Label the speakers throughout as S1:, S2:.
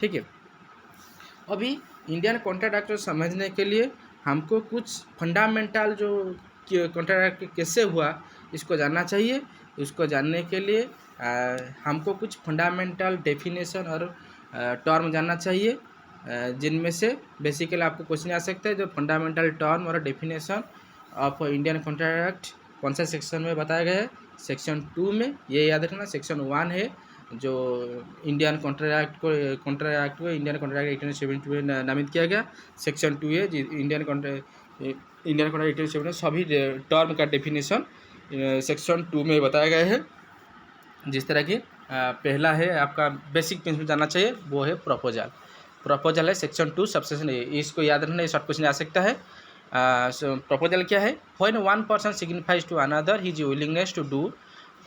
S1: ठीक है। अभी इंडियन कॉन्ट्रैक्ट एक्ट को समझने के लिए हमको कुछ फंडामेंटल जो कॉन्ट्रैक्ट एक्ट कैसे हुआ इसको जानना चाहिए। इसको जानने के लिए हमको कुछ फंडामेंटल डेफिनेशन और टर्म जानना चाहिए, जिनमें से बेसिकली आपको क्वेश्चन आ सकता है। जो फंडामेंटल टर्म और definition of Indian contract act कौन सा सेक्शन में बताया गया है? सेक्शन 2 में। ये याद रखना। सेक्शन 1 है जो इंडियन कॉन्ट्रैक्ट को इंडियन कॉन्ट्रैक्ट 1870 में नामित किया गया। सेक्शन 2 है इंडियन कॉन्ट्रैक्ट 1870 सभी टर्म का डेफिनेशन सेक्शन 2 में बताया गया है। जिस तरह की पहला है आपका बेसिक प्रिंसिपल जानना चाहिए, वो है प्रपोजल। प्रपोजल है सेक्शन 2 सबसेक्शन ए। इसको याद रखना, ये शॉर्ट क्वेश्चन आ सकता है। प्रपोजल क्या है? When one person signifies to another his willingness to do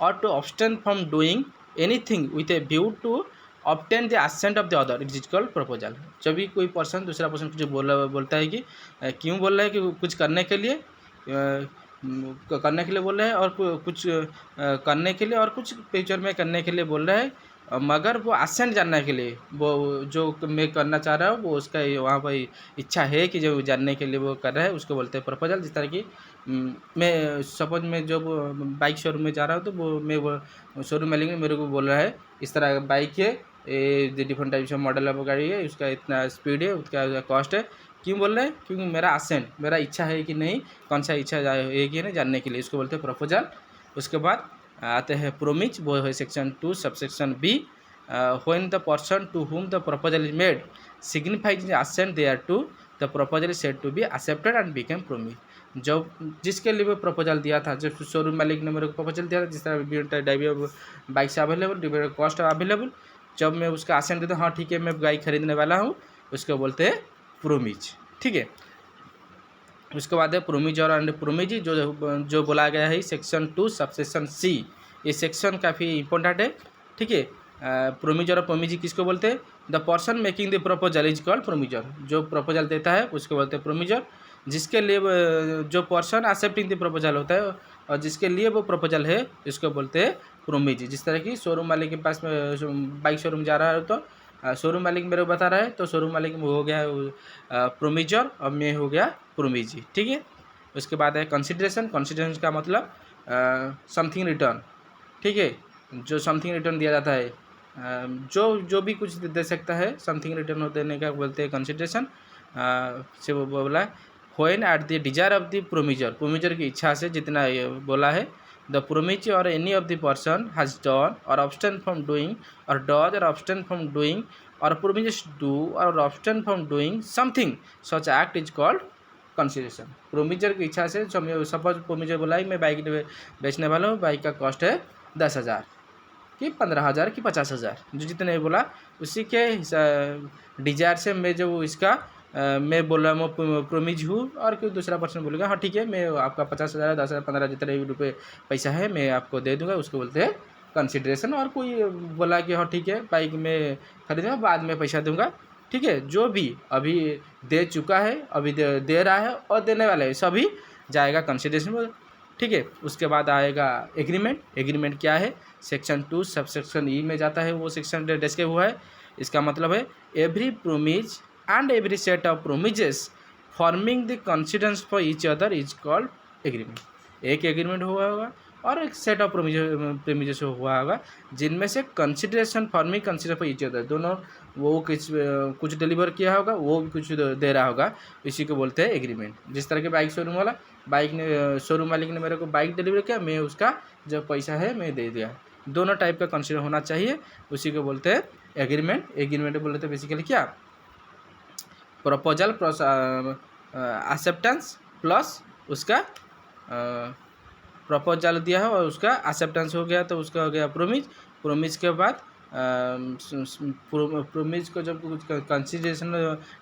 S1: or to abstain from doing anything with a view to obtain the assent of the other, it is called proposal. जब भी कोई person दूसरा person कुछ बोलता है कि क्यों बोल रहा है, कि कुछ करने के लिए बोल रहे हैं, और कुछ करने के लिए और कुछ फ्यूचर में करने के लिए बोल रहा है, मगर वो असेंट जानने के लिए, वो जो मैं करना चाह रहा हूँ वो उसका वहाँ पर इच्छा है कि जो जानने के लिए वो कर रहा है, उसको बोलते हैं प्रपोजल। जिस तरह की मैं सपोज मैं जब बाइक शोरूम में जा रहा हूँ, तो वो शोरूम मालिक मेरे को बोल रहा है इस तरह बाइक है, ये different types of model of गाड़ी है, उसका इतना स्पीड है, उसका कॉस्ट है। क्यों बोल रहे हैं? क्योंकि मेरा असेंट, मेरा इच्छा है कि नहीं, कौन सा इच्छा है कि नहीं जानने के लिए, इसको बोलते हैं प्रपोजल। उसके बाद आते हैं प्रोमिज, वो है section 2 subsection B. When the person to whom the proposal is made signifies assent thereto, the proposal is said to be accepted and become promise. जो जिसके लिए वो प्रपोजल दिया था, जब शोरूम मालिक ने मेरे को प्रपोजल दिया था, जिस तरह टाइप बाइक से अवेलेबल, डिफरेंट कॉस्ट अवेलेबल, जब मैं उसका असेंट देता हूँ, हाँ ठीक है मैं बाइक खरीदने वाला हूँ, उसको बोलते हैं प्रोमिज। ठीक है। उसके बाद है प्रोमिज और अंडर प्रोमिज, जो बोला गया है सेक्शन 2 सबसेक्शन सी। ये सेक्शन काफ़ी इंपॉर्टेंट है। ठीक है। प्रोमिज और प्रोमिज किसको बोलते हैं? The person making the proposal is called promisor. जो प्रपोजल देता है उसको बोलते हैं प्रोमिजर। जिसके लिए जो पर्सन एक्सेप्टिंग द प्रपोजल होता है और जिसके लिए वो प्रपोजल है, इसको बोलते हैं प्रोमिज। जिस तरह की शोरूम वाले के पास बाइक शोरूम जा रहा है, तो शोरूम मालिक मेरे को बता रहा है, तो शोरूम मालिक हो गया प्रोमिजर और मैं हो गया प्रोमिजी। ठीक है। उसके बाद है कंसिडरेशन। कंसिडरेशन का मतलब समथिंग रिटर्न। ठीक है। जो समथिंग रिटर्न दिया जाता है, जो भी कुछ दे सकता है, समथिंग रिटर्न देने का बोलते हैं कंसिडरेशन। से वो बोला when at the desire of the promisor, promisor की इच्छा से जितना ये बोला है, the promise or any of the person has done or abstain from doing or does or abstain from doing or promises do or abstain from doing something such act is called consideration. Promisor की इच्छा से, suppose प्रोमिजर बोला है मैं bike बेचने वाला हूँ, bike का कॉस्ट है 10,000 कि 15,000 कि 50,000, जो जितने बोला उसी के डिजायर से मैं जो इसका मैं बोल रहा हूँ प्रोमिज हूँ, और कोई दूसरा पर्सन बोलेगा हाँ ठीक है मैं आपका 50,000 10,000 15,000 जितने भी रुपये पैसा है मैं आपको दे दूंगा, उसको बोलते हैं कंसिडरेशन। और कोई बोला कि हाँ ठीक है बाइक में खरीदूँगा, बाद में पैसा दूंगा। ठीक है। जो भी अभी दे चुका है, अभी दे रहा है और देने वाला है, सभी जाएगा कंसिडरेशन में। ठीक है। उसके बाद आएगा एग्रीमेंट। एग्रीमेंट क्या है? सेक्शन 2 सबसेक्शन ई में जाता है, वो सेक्शन डिस्क्राइब हुआ है। इसका मतलब है every promise and every set of promises forming the consideration for each other is called agreement. एक एग्रीमेंट हुआ होगा और एक सेट ऑफ प्रोमिजेस हुआ होगा, जिनमें से consideration forming consider for each other, दोनों वो कुछ डिलीवर किया होगा, वो भी कुछ दे रहा होगा, इसी को बोलते हैं एग्रीमेंट। जिस तरह के बाइक शोरूम वाला, शोरूम मालिक ने मेरे को बाइक डिलीवर किया, मैं उसका जो पैसा है मैं दे दिया, दोनों टाइप का कंसिडर होना चाहिए, उसी को बोलते हैं एग्रीमेंट। एग्रीमेंट बोलते हैं बेसिकली क्या? प्रपोजल प्लस एक्सेप्टेंस प्लस उसका प्रपोजल दिया है और उसका एक्सेप्टेंस हो गया, तो उसका हो गया प्रोमिज। प्रोमिज के बाद प्रोमिज को जब कुछ कंसिडरेशन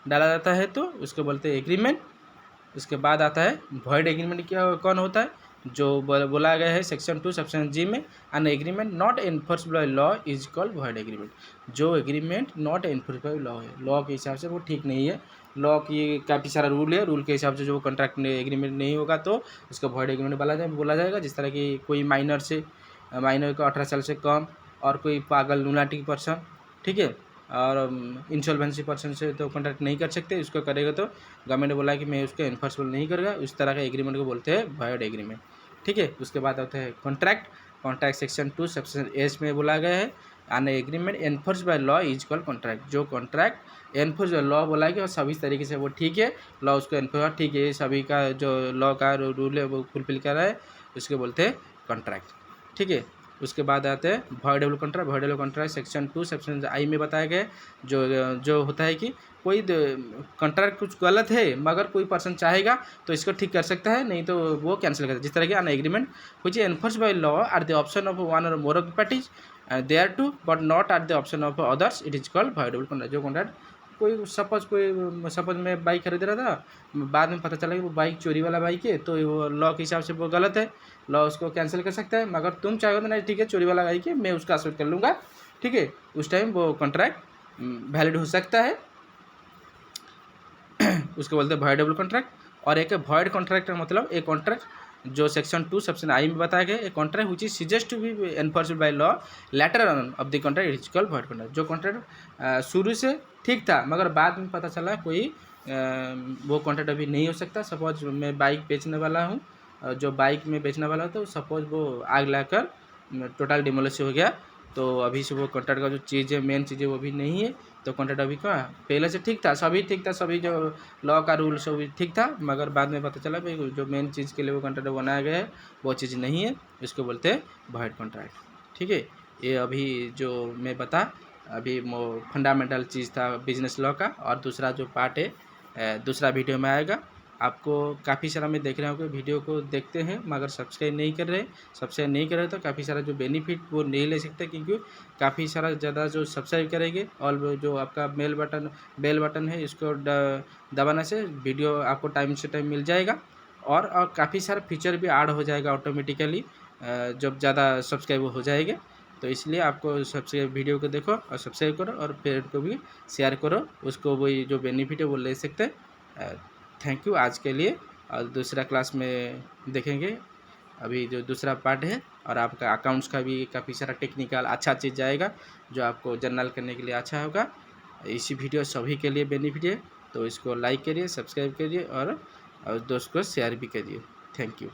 S1: डाला जाता है तो उसको बोलते हैं एग्रीमेंट। उसके बाद आता है वॉइड एग्रीमेंट। क्या कौन होता है? जो बोला गया है सेक्शन 2 सेक्शन जी में, an agreement not enforceable by law is called void agreement. जो agreement not enforceable by law है, लॉ के हिसाब से वो ठीक नहीं है, लॉ की काफ़ी सारा रूल है, रूल के हिसाब से जो कॉन्ट्रैक्ट एग्रीमेंट नहीं होगा तो उसको वॉइड एग्रीमेंट बोला जाएगा। जिस तरह की कोई माइनर को 18 साल से कम, और कोई पागल लुनाटिक पर्सन, ठीक है, और इंसॉल्वेंसी पर्सन से तो कॉन्ट्रैक्ट नहीं कर सकते। उसको करेगा तो गवर्नमेंट ने बोला कि मैं उसको इन्फोर्सबल नहीं करूँगा। उस तरह का एग्रीमेंट को बोलते हैं वॉइड एग्रीमेंट। ठीक है, उसके बाद आता है contract. Contract section 2 section S में बोला गया है an agreement enforce bye law is called contract. जो कॉन्ट्रैक्ट एनफोर्स बाय लॉ बोला है कि सभी तरीके से वो ठीक है, लॉ उसको एनफोर्स ठीक है, सभी का जो लॉ का रूल है वो फुलफिल कर रहा है, उसके बोलते हैं कॉन्ट्रैक्ट। ठीक है, उसके बाद आते हैं voidable contract. Voidable contract section 2 section I में बताया गया जो होता है कि कोई कॉन्ट्रैक्ट कुछ गलत है मगर कोई पर्सन चाहेगा तो इसको ठीक कर सकता है, नहीं तो वो कैंसिल करता है। जिस तरह के an agreement which is enforced by law are the option of one or more of the parties thereto but not at the option of others, it is called voidable contract. जो contract कोई suppose मैं bike खरीद रहा था, बाद में पता चला कि वो बाइक चोरी वाला बाइक है, तो वो लॉ के हिसाब से वो गलत है, लॉ उसको कैंसिल कर सकता है। मगर तुम चाहोगे तो नहीं ठीक है चोरी वाला बाइक है, मैं उसका एक्सेप्ट कर लूँगा, ठीक है, उस टाइम वो कॉन्ट्रैक्ट वैलिड हो सकता है। उसको बोलते हैं वॉइडेबल कॉन्ट्रैक्ट। और एक वॉइड कॉन्ट्रैक्ट का मतलब एक कॉन्ट्रैक्ट जो सेक्शन 2 सेक्शन आई में बताया गया, एक contract which is ceases to be enforced by law later on of the contract is called void contract. जो कॉन्ट्रैक्ट शुरू से ठीक था मगर बाद में पता चला कोई वो कॉन्ट्रैक्ट अभी नहीं हो सकता। सपोज मैं बाइक बेचने वाला हूँ, जो बाइक में बेचने वाला तो सपोज वो आग लाकर टोटल डिमोलिश हो गया, तो अभी से वो कॉन्ट्रैक्ट का जो चीज़ है मेन चीज़ है वो भी नहीं है, तो कॉन्ट्रैक्ट अभी का पहले से ठीक था, सभी ठीक था, सभी जो लॉ का रूल सभी ठीक था, मगर बाद में पता चला भाई जो मेन चीज़ के लिए वो कॉन्ट्रैक्ट बनाया गया है वो चीज़ नहीं है, इसको बोलते हैं वॉइड कॉन्ट्रैक्ट। ठीक है, ये अभी जो मैं बता अभी वो फंडामेंटल चीज़ था बिजनेस लॉ का, और दूसरा जो पार्ट है दूसरा वीडियो में आएगा। आपको काफ़ी सारा मैं देख रहा हूँ कि वीडियो को देखते हैं मगर सब्सक्राइब नहीं कर रहे तो काफ़ी सारा जो बेनिफिट वो नहीं ले सकते, क्योंकि काफ़ी सारा ज़्यादा जो सब्सक्राइब करेंगे और जो आपका बेल बटन है इसको दबाने से वीडियो आपको टाइम से टाइम मिल जाएगा, और काफ़ी सारा फीचर भी ऐड हो जाएगा ऑटोमेटिकली जब ज़्यादा सब्सक्राइब हो जाएंगे। तो इसलिए आपको सब्सक्राइब वीडियो को देखो और सब्सक्राइब करो और फ्रेंड को भी शेयर करो, उसको वही जो बेनिफिट है वो ले सकते हैं। थैंक यू आज के लिए, और दूसरा क्लास में देखेंगे अभी जो दूसरा पार्ट है, और आपका अकाउंट्स का भी काफ़ी सारा टेक्निकल अच्छा चीज़ जाएगा जो आपको जर्नल करने के लिए अच्छा होगा। इसी वीडियो सभी के लिए बेनिफिट है, तो इसको लाइक करिए, सब्सक्राइब करिए और दोस्त को शेयर भी करिए। Thank you.